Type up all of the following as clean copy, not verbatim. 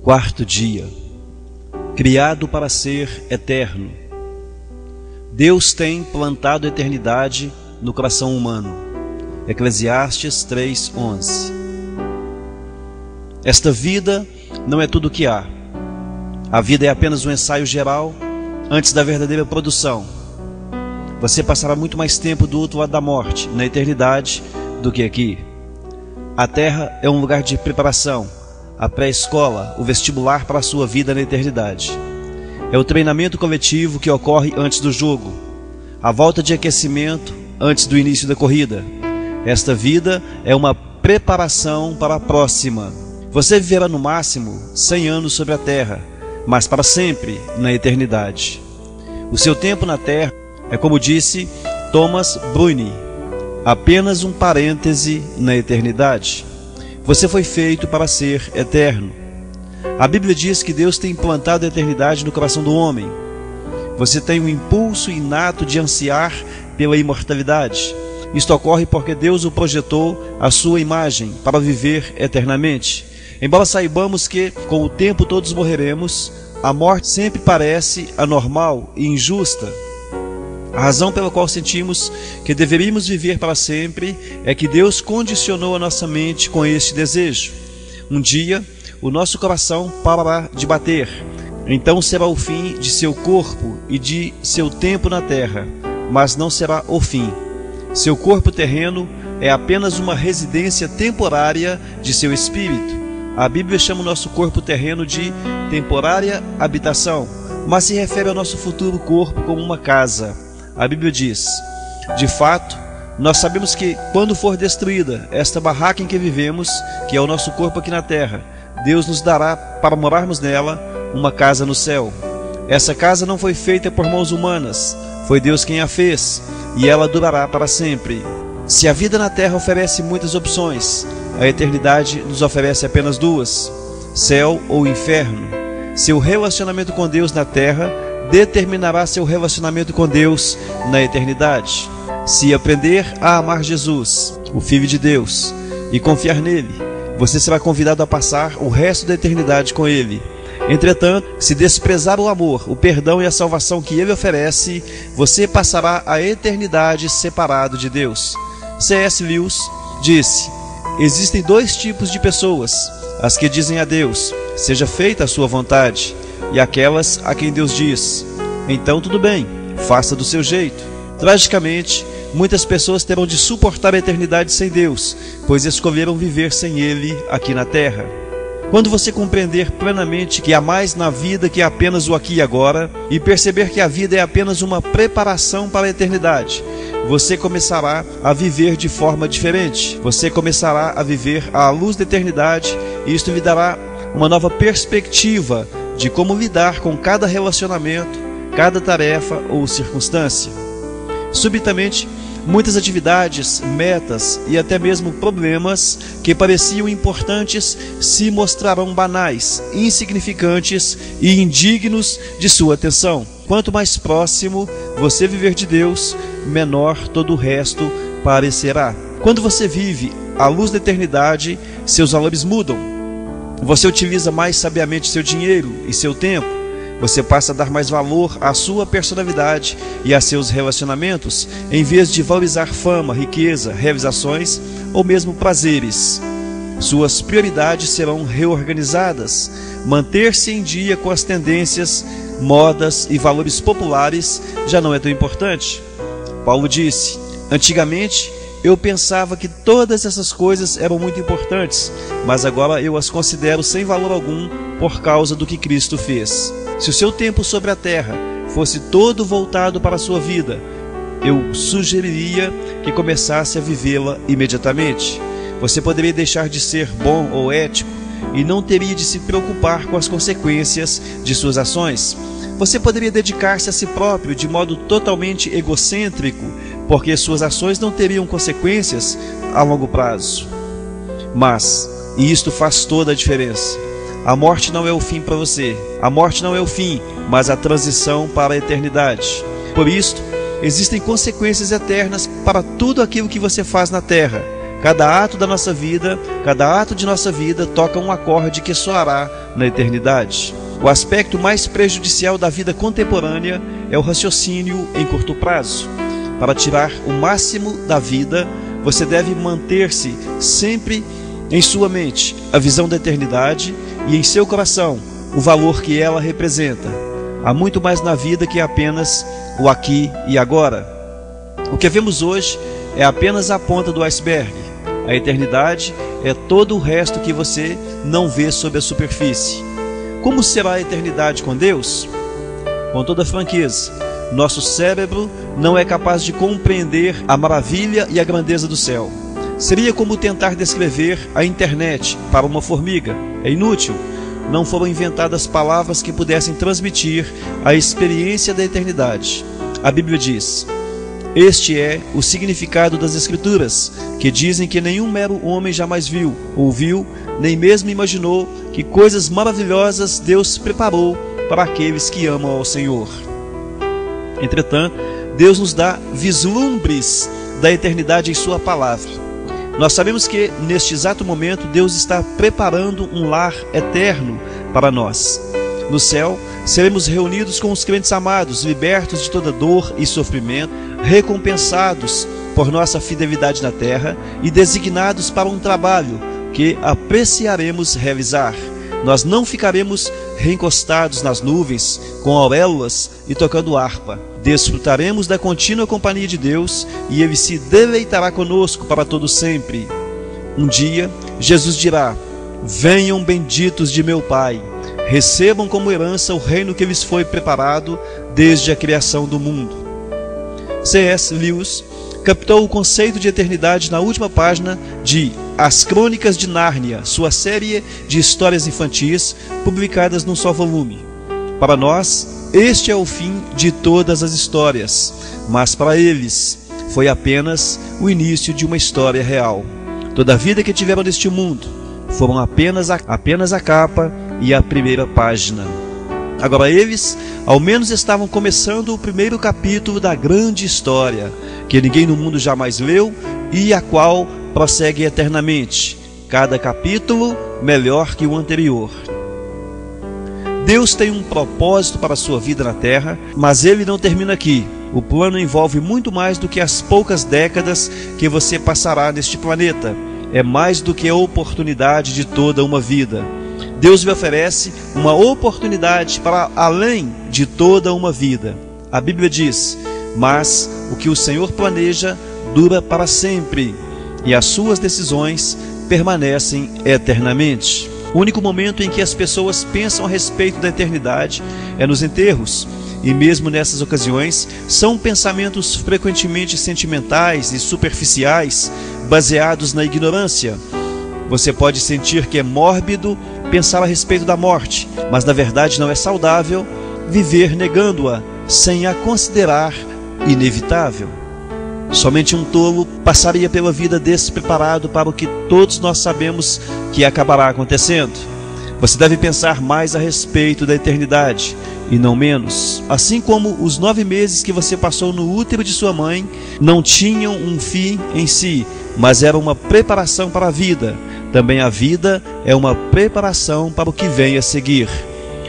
Quarto dia. Criado para ser eterno. Deus tem plantado a eternidade no coração humano. Eclesiastes 3:11. Esta vida não é tudo o que há. A vida é apenas um ensaio geral antes da verdadeira produção. Você passará muito mais tempo do outro lado da morte, na eternidade, do que aqui. A Terra é um lugar de preparação, a pré-escola, o vestibular para a sua vida na eternidade. É o treinamento coletivo que ocorre antes do jogo, a volta de aquecimento antes do início da corrida. Esta vida é uma preparação para a próxima. Você viverá no máximo 100 anos sobre a Terra, mas para sempre na eternidade. O seu tempo na Terra é, como disse Thomas Bruni, apenas um parêntese na eternidade. Você foi feito para ser eterno. A Bíblia diz que Deus tem implantado a eternidade no coração do homem. Você tem um impulso inato de ansiar pela imortalidade. Isto ocorre porque Deus o projetou à sua imagem para viver eternamente. Embora saibamos que com o tempo todos morreremos, a morte sempre parece anormal e injusta. A razão pela qual sentimos que deveríamos viver para sempre é que Deus condicionou a nossa mente com este desejo. Um dia, o nosso coração parará de bater. Então será o fim de seu corpo e de seu tempo na terra, mas não será o fim. Seu corpo terreno é apenas uma residência temporária de seu espírito. A Bíblia chama o nosso corpo terreno de temporária habitação, mas se refere ao nosso futuro corpo como uma casa. A Bíblia diz: de fato, nós sabemos que quando for destruída esta barraca em que vivemos, que é o nosso corpo aqui na terra, Deus nos dará para morarmos nela uma casa no céu. Essa casa não foi feita por mãos humanas, foi Deus quem a fez, e ela durará para sempre. Se a vida na terra oferece muitas opções, a eternidade nos oferece apenas duas: céu ou inferno. Seu relacionamento com Deus na terra determinará seu relacionamento com Deus na eternidade. Se aprender a amar Jesus, o Filho de Deus, e confiar nele, você será convidado a passar o resto da eternidade com ele. Entretanto, se desprezar o amor, o perdão e a salvação que ele oferece, você passará a eternidade separado de Deus. C.S. Lewis disse: existem dois tipos de pessoas: as que dizem a Deus, seja feita a sua vontade, e aquelas a quem Deus diz, então tudo bem, faça do seu jeito. Tragicamente, muitas pessoas terão de suportar a eternidade sem Deus, pois escolheram viver sem Ele aqui na terra. Quando você compreender plenamente que há mais na vida que apenas o aqui e agora, e perceber que a vida é apenas uma preparação para a eternidade, você começará a viver de forma diferente. Você começará a viver à luz da eternidade, e isto lhe dará uma nova perspectiva de como lidar com cada relacionamento, cada tarefa ou circunstância. Subitamente, muitas atividades, metas e até mesmo problemas que pareciam importantes se mostrarão banais, insignificantes e indignos de sua atenção. Quanto mais próximo você viver de Deus, menor todo o resto parecerá. Quando você vive à luz da eternidade, seus valores mudam. Você utiliza mais sabiamente seu dinheiro e seu tempo. Você passa a dar mais valor à sua personalidade e a seus relacionamentos, em vez de valorizar fama, riqueza, realizações ou mesmo prazeres. Suas prioridades serão reorganizadas. Manter-se em dia com as tendências, modas e valores populares já não é tão importante. Paulo disse: antigamente eu pensava que todas essas coisas eram muito importantes, mas agora eu as considero sem valor algum por causa do que Cristo fez. Se o seu tempo sobre a terra fosse todo voltado para a sua vida, eu sugeriria que começasse a vivê-la imediatamente. Você poderia deixar de ser bom ou ético e não teria de se preocupar com as consequências de suas ações. Você poderia dedicar-se a si próprio de modo totalmente egocêntrico, porque suas ações não teriam consequências a longo prazo. Mas, e isto faz toda a diferença, a morte não é o fim para você. A morte não é o fim, mas a transição para a eternidade. Por isto, existem consequências eternas para tudo aquilo que você faz na terra, Cada ato da nossa vida, cada ato de nossa vida toca um acorde que soará na eternidade. O aspecto mais prejudicial da vida contemporânea é o raciocínio em curto prazo. Para tirar o máximo da vida, você deve manter-se sempre em sua mente a visão da eternidade e em seu coração o valor que ela representa. Há muito mais na vida que apenas o aqui e agora. O que vemos hoje é apenas a ponta do iceberg. A eternidade é todo o resto que você não vê sob a superfície. Como será a eternidade com Deus? Com toda franqueza, nosso cérebro não é capaz de compreender a maravilha e a grandeza do céu. Seria como tentar descrever a internet para uma formiga. É inútil. Não foram inventadas palavras que pudessem transmitir a experiência da eternidade. A Bíblia diz: este é o significado das Escrituras, que dizem que nenhum mero homem jamais viu, ouviu, nem mesmo imaginou que coisas maravilhosas Deus preparou para aqueles que amam ao Senhor. Entretanto, Deus nos dá vislumbres da eternidade em sua palavra. Nós sabemos que, neste exato momento, Deus está preparando um lar eterno para nós. No céu, seremos reunidos com os crentes amados, libertos de toda dor e sofrimento, recompensados por nossa fidelidade na terra e designados para um trabalho que apreciaremos realizar. Nós não ficaremos reencostados nas nuvens, com auréolas e tocando harpa. Desfrutaremos da contínua companhia de Deus e Ele se deleitará conosco para todo sempre. Um dia, Jesus dirá: venham benditos de meu Pai, recebam como herança o reino que lhes foi preparado desde a criação do mundo. C.S. Lewis captou o conceito de eternidade na última página de As Crônicas de Nárnia, sua série de histórias infantis publicadas num só volume. Para nós, este é o fim de todas as histórias, mas para eles foi apenas o início de uma história real. Toda a vida que tiveram neste mundo foram apenas a capa e a primeira página. Agora eles, ao menos, estavam começando o primeiro capítulo da grande história, que ninguém no mundo jamais leu e a qual prossegue eternamente, cada capítulo melhor que o anterior. Deus tem um propósito para a sua vida na terra, mas ele não termina aqui. O plano envolve muito mais do que as poucas décadas que você passará neste planeta. É mais do que a oportunidade de toda uma vida. Deus lhe oferece uma oportunidade para além de toda uma vida. A Bíblia diz: mas o que o Senhor planeja dura para sempre, e as suas decisões permanecem eternamente. O único momento em que as pessoas pensam a respeito da eternidade é nos enterros, e mesmo nessas ocasiões são pensamentos frequentemente sentimentais e superficiais, baseados na ignorância. Você pode sentir que é mórbido pensar a respeito da morte, mas na verdade não é saudável viver negando-a, sem a considerar inevitável. Somente um tolo passaria pela vida despreparado para o que todos nós sabemos que acabará acontecendo. Você deve pensar mais a respeito da eternidade, e não menos. Assim como os 9 meses que você passou no útero de sua mãe não tinham um fim em si, mas era uma preparação para a vida, também a vida é uma preparação para o que vem a seguir.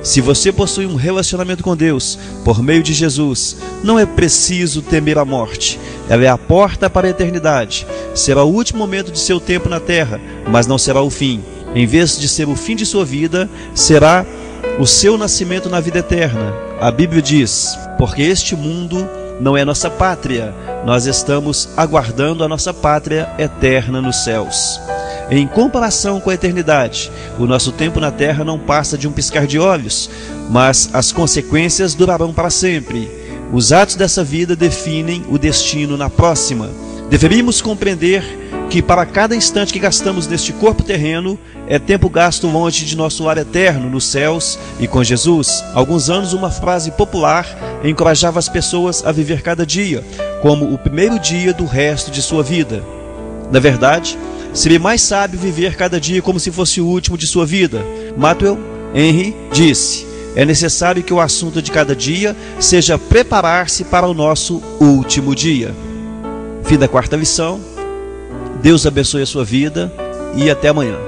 Se você possui um relacionamento com Deus por meio de Jesus, não é preciso temer a morte. Ela é a porta para a eternidade. Será o último momento de seu tempo na terra, mas não será o fim. Em vez de ser o fim de sua vida, será o seu nascimento na vida eterna. A Bíblia diz: porque este mundo não é nossa pátria, nós estamos aguardando a nossa pátria eterna nos céus. Em comparação com a eternidade, o nosso tempo na terra não passa de um piscar de olhos, mas as consequências durarão para sempre. Os atos dessa vida definem o destino na próxima. Deveríamos compreender que para cada instante que gastamos neste corpo terreno, é tempo gasto longe de nosso lar eterno, nos céus e com Jesus. Há alguns anos, uma frase popular encorajava as pessoas a viver cada dia como o primeiro dia do resto de sua vida. Na verdade, seria mais sábio viver cada dia como se fosse o último de sua vida. Matthew Henry disse: é necessário que o assunto de cada dia seja preparar-se para o nosso último dia. Fim da quarta lição. Deus abençoe a sua vida e até amanhã.